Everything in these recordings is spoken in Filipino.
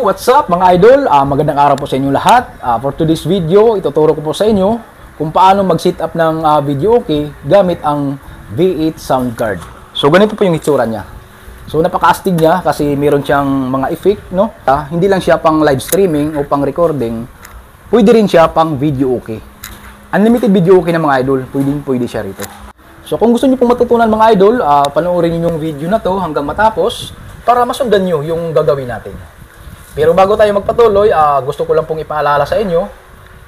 what's up mga idol? Magandang araw po sa inyo lahat. For today's video, ituturo ko po sa inyo kung paano mag-set up ng video okay gamit ang V8 sound card. So ganito po yung itsura niya. So napaka-astig niya kasi meron siyang mga effect, no? Hindi lang siya pang live streaming o pang recording, pwede rin siya pang video okay. Unlimited video okay na mga idol, pwede siya rito. So kung gusto niyo pong matutunan mga idol, panoorin niyo yung video na to hanggang matapos para masundan niyo yung gagawin natin. Pero bago tayo magpatuloy, gusto ko lang pong ipaalala sa inyo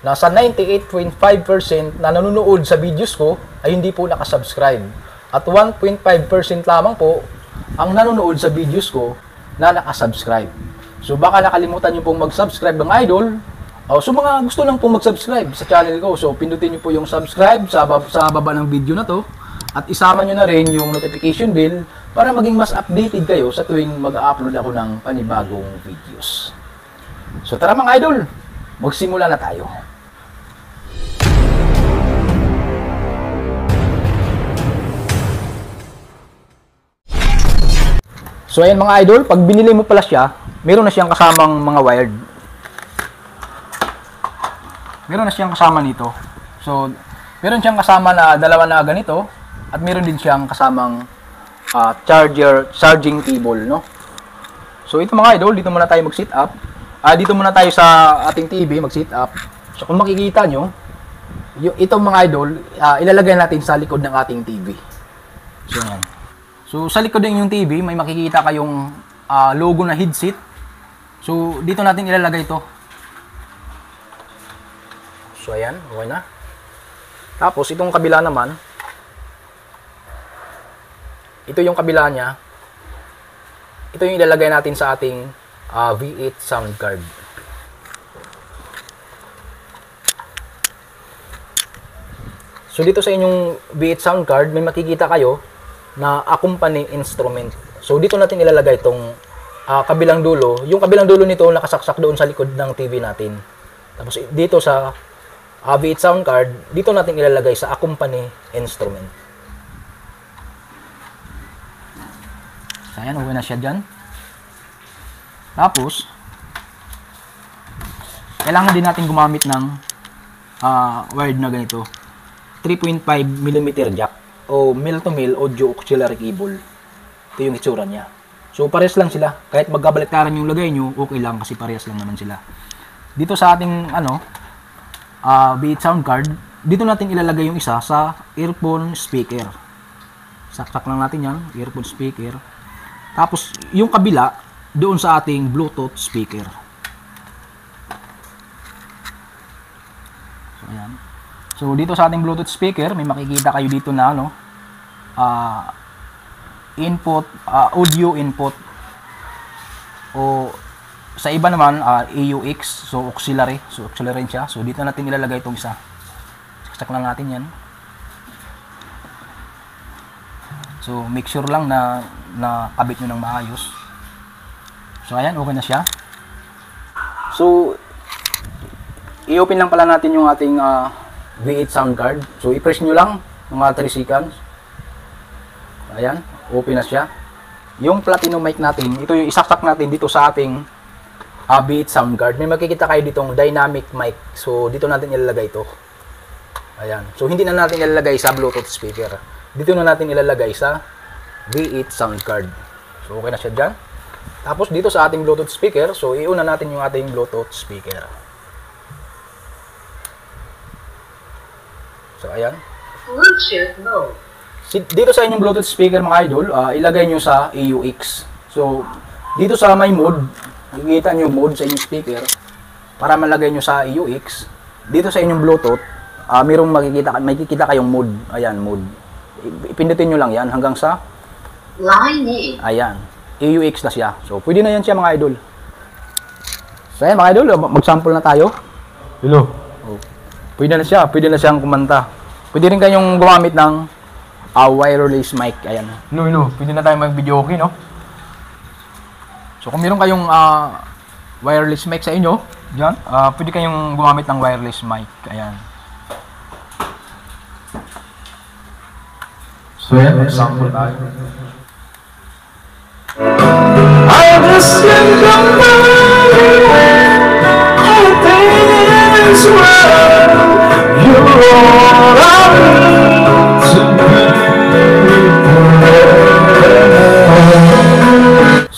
na sa 98.5% na nanonood sa videos ko ay hindi po nakasubscribe. At 1.5% lamang po ang nanonood sa videos ko na nakasubscribe. So baka nakalimutan niyo pong mag-subscribe ng idol. So mga gusto lang pong mag-subscribe sa channel ko. So pindutin niyo po yung subscribe sa baba ng video na to. At isama nyo na rin yung notification bell para maging mas updated kayo sa tuwing mag-upload ako ng panibagong videos. So tara mga idol, magsimula na tayo. So ayan mga idol, pag binili mo pala siya, meron na siyang kasamang mga wired. Meron na siyang kasama nito. So meron siyang kasama na dalawa na ganito. At meron din siyang kasamang charging cable, no? So ito mga idol, dito muna tayo mag-set up. Dito muna tayo sa ating TV mag-set up. So kung makikita nyo, itong mga idol, ilalagay natin sa likod ng ating TV. So yan. So sa likod ng yung TV, may makikita kayong logo na headset. So dito natin ilalagay ito. So ayan, okay na. Tapos itong kabila naman, ito yung kabila niya. Ito yung ilalagay natin sa ating V8 sound card. So dito sa inyong V8 sound card, may makikita kayo na accompany instrument. So dito natin ilalagay itong kabilang dulo. Yung kabilang dulo nito nakasaksak doon sa likod ng TV natin. Tapos dito sa V8 sound card, dito natin ilalagay sa accompany instrument. Ayan, okay na siya dyan. Tapos, kailangan din natin gumamit ng wired na ganito. 3.5mm jack o mil-to-mil audio auxiliary cable. Ito yung itsura niya. So, parehas lang sila. Kahit magkabaliktaran yung lagay nyo, okay lang kasi parehas lang naman sila. Dito sa ating V8 sound card, dito natin ilalagay yung isa sa earphone speaker. Saksak lang natin yan, earphone speaker. Tapos, yung kabila, doon sa ating Bluetooth speaker. So, ayan. So, dito sa ating Bluetooth speaker, may makikita kayo dito na, input, audio input. O, sa iba naman, AUX, so auxiliary. So, auxiliary siya. So, dito natin ilalagay itong isa. Saksak lang natin yan. So, make sure lang na kabit nyo ng maayos. So, ayan, okay na siya. So, i-open lang pala natin yung ating V8 sound card. So, i-press nyo lang mga 3 seconds. Ayan, open na siya. Yung platinum mic natin, ito yung isaksak natin dito sa ating V8 sound card. May makikita kayo ditong dynamic mic. So, dito natin ilalagay ito. Ayan. So, hindi na natin ilalagay sa Bluetooth speaker. Dito na natin ilalagay sa V8 sound card. So, okay na siya dyan. Tapos, dito sa ating Bluetooth speaker, so, iuna natin yung ating Bluetooth speaker. So, ayan. Bluetooth mode. Dito sa inyong Bluetooth speaker, mga idol, ilagay nyo sa AUX. So, dito sa may mode, makikita nyo mode sa inyong speaker. Para malagay nyo sa AUX, dito sa inyong Bluetooth, mayroong makikita kayong mode. Ayan, mode. Ipindutin nyo lang yan hanggang sa line A. Ayan. AUX na siya. So, pwede na yan siya mga idol. So, ayan mga idol, mag-sample na tayo. Hello. Oh. Pwede na siya. Pwede na siyang kumanta. Pwede rin kayong gumamit ng wireless mic. Ayan. Hello. Pwede na tayo mag-video okay, no? So, kung meron kayong wireless mic sa inyo, dyan, pwede kayong gumamit ng wireless mic. Ayan. So, yan. Sample tayo. I just can't come back. this world, you're all I need to be.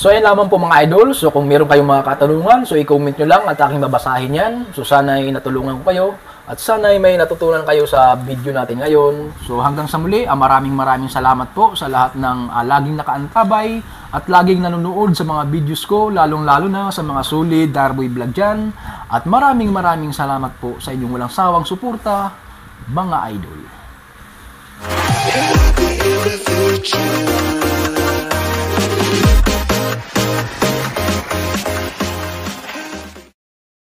So yan lamang po mga idol. So kung meron kayong mga katanungan, so i-comment nyo lang at aking babasahin yan. So sana ay natulungan ko kayo at sana ay may natutunan kayo sa video natin ngayon. So hanggang sa muli, maraming salamat po sa lahat ng laging nakaantabay at laging nanonood sa mga videos ko, lalong-lalo na sa mga solid Darboy Vlog dyan. At maraming salamat po sa inyong walang sawang suporta, mga idol.